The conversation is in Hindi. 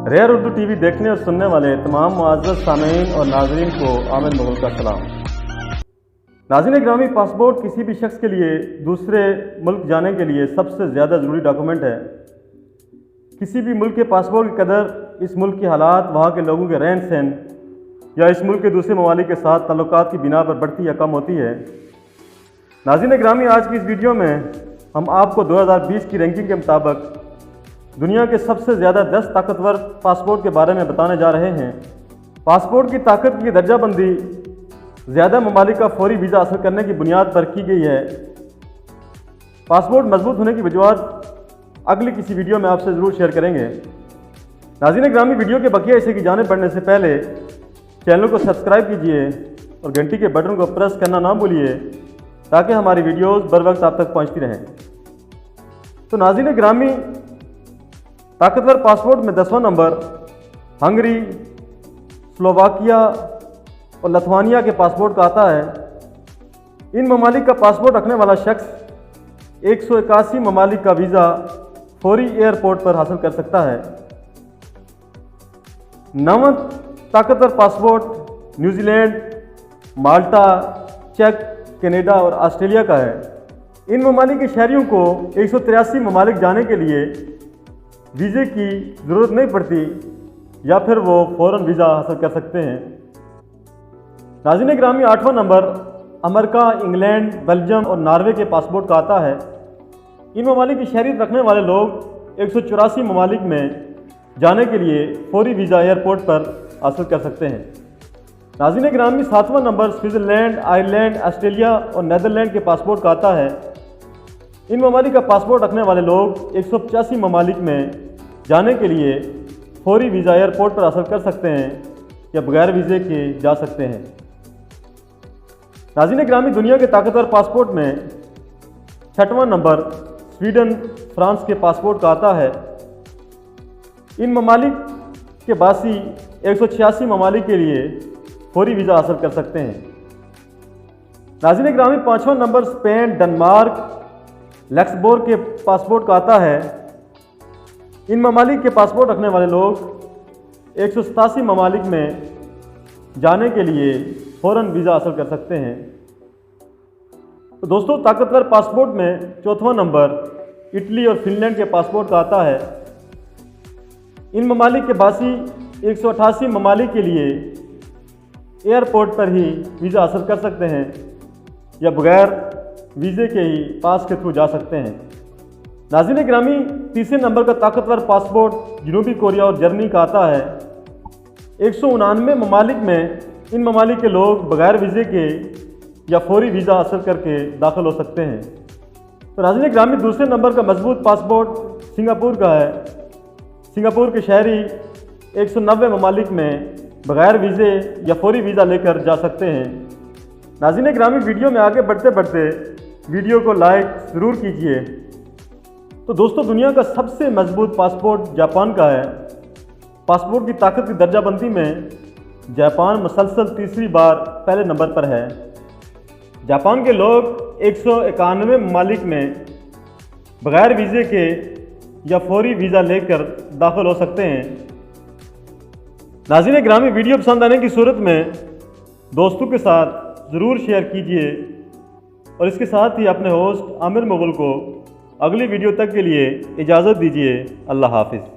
रेयर उर्दू टीवी देखने और सुनने वाले तमाम मुअज़्ज़ज़ सामीन और नाज़रीन को आमिर मुग़ल का सलाम। नाज़रीन ग्रामी, पासपोर्ट किसी भी शख्स के लिए दूसरे मुल्क जाने के लिए सबसे ज़्यादा ज़रूरी डॉक्यूमेंट है। किसी भी मुल्क के पासपोर्ट की कदर इस मुल्क के हालात, वहाँ के लोगों के रहन सहन या इस मुल्क के दूसरे ममालिक के साथ ताल्लुकात की बिना पर बढ़ती या कम होती है। नाज़रीन ग्रामी, आज की इस वीडियो में हम आपको 2020 की रैंकिंग के मुताबिक दुनिया के सबसे ज़्यादा 10 ताकतवर पासपोर्ट के बारे में बताने जा रहे हैं। पासपोर्ट की ताकत की दर्जाबंदी ज़्यादा ममालिक का फौरी वीज़ा हासिल करने की बुनियाद पर की गई है। पासपोर्ट मजबूत होने की वजूहत अगली किसी वीडियो में आपसे ज़रूर शेयर करेंगे। नाज़रीन ग्रामी, वीडियो के बकिया हिस्से की जानिब बढ़ने से पहले चैनल को सब्सक्राइब कीजिए और घंटी के बटन को प्रेस करना ना भूलिए ताकि हमारी वीडियोज़ बर वक्त आप तक पहुँचती रहें। तो नाज़रीन ग्रामी, ताकतवर पासपोर्ट में 10वां नंबर हंगरी, स्लोवाकिया और लिथुआनिया के पासपोर्ट का आता है। इन ममालिक का पासपोर्ट रखने वाला शख्स 181 ममालिक का वीज़ा फौरी एयरपोर्ट पर हासिल कर सकता है। 9वां ताकतवर पासपोर्ट न्यूजीलैंड, माल्टा, चेक, कनाडा और ऑस्ट्रेलिया का है। इन ममालिक के शहरियों को 183 ममालिक जाने के लिए वीज़े की ज़रूरत नहीं पड़ती या फिर वो फ़ौरन वीज़ा हासिल कर सकते हैं। नाज़रीन ग्रामी, 8वां नंबर अमेरिका, इंग्लैंड, बेल्जियम और नॉर्वे के पासपोर्ट का आता है। इन ममालिक की शहरियत रखने वाले लोग 184 ममालिक में जाने के लिए फौरी वीज़ा एयरपोर्ट पर हासिल कर सकते हैं। नाज़रीन ग्रामी, 7वां नंबर स्विट्ज़रलैंड, आयरलैंड, ऑस्ट्रेलिया और नीदरलैंड के पासपोर्ट का आता है। इन ममालिक का पासपोर्ट रखने वाले लोग 185 ममालिक में जाने के लिए फौरी वीज़ा एयरपोर्ट पर हासिल कर सकते हैं या बगैर वीज़े के जा सकते हैं। नाज़रीन ग्रामी, दुनिया के ताकतवर पासपोर्ट में 6वां नंबर स्वीडन, फ्रांस के पासपोर्ट का आता है। इन ममालिक के बासी 186 ममालिक के लिए फौरी वीज़ा हासिल कर सकते हैं। नाज़रीन ग्रामी, 5वां नंबर स्पेन, डेनमार्क, लक्समबर्ग के पासपोर्ट का आता है। इन ममालिक के पासपोर्ट रखने वाले लोग 187 ममालिक में जाने के लिए फ़ौरन वीज़ा हासिल कर सकते हैं। तो दोस्तों, ताकतवर पासपोर्ट में 4वां नंबर इटली और फिनलैंड के पासपोर्ट का आता है। इन ममालिक के बासी 188 ममालिक के लिए एयरपोर्ट पर ही वीज़ा हासिल कर सकते हैं या बगैर वीज़े के ही पास के थ्रू जा सकते हैं। नाज़रीन ग्रामी, 3 नंबर का ताकतवर पासपोर्ट जनूबी कोरिया और जर्मनी का आता है। 199 ममालिक में इन ममालिक के लोग बगैर वीज़े के या फौरी वीज़ा हासिल करके दाखिल हो सकते हैं। तो नाज़रीन ग्रामी, दूसरे नंबर का मजबूत पासपोर्ट सिंगापुर का है। सिंगापुर के शहरी 190 ममालिक में बगैर वीज़े या फौरी वीज़ा लेकर जा सकते हैं। नाज़रीन ग्रामी, वीडियो में आगे बढ़ते बढ़ते वीडियो को लाइक ज़रूर कीजिए। तो दोस्तों, दुनिया का सबसे मजबूत पासपोर्ट जापान का है। पासपोर्ट की ताकत की दर्जाबंदी में जापान मुसलसल तीसरी बार पहले नंबर पर है। जापान के लोग 191 ममालिक में बगैर वीज़े के या फौरी वीज़ा लेकर दाखिल हो सकते हैं। नाज़रीन ग्रामी, वीडियो पसंद आने की सूरत में दोस्तों के साथ ज़रूर शेयर कीजिए और इसके साथ ही अपने होस्ट आमिर मुग़ल को अगली वीडियो तक के लिए इजाज़त दीजिए। अल्लाह हाफ़िज़।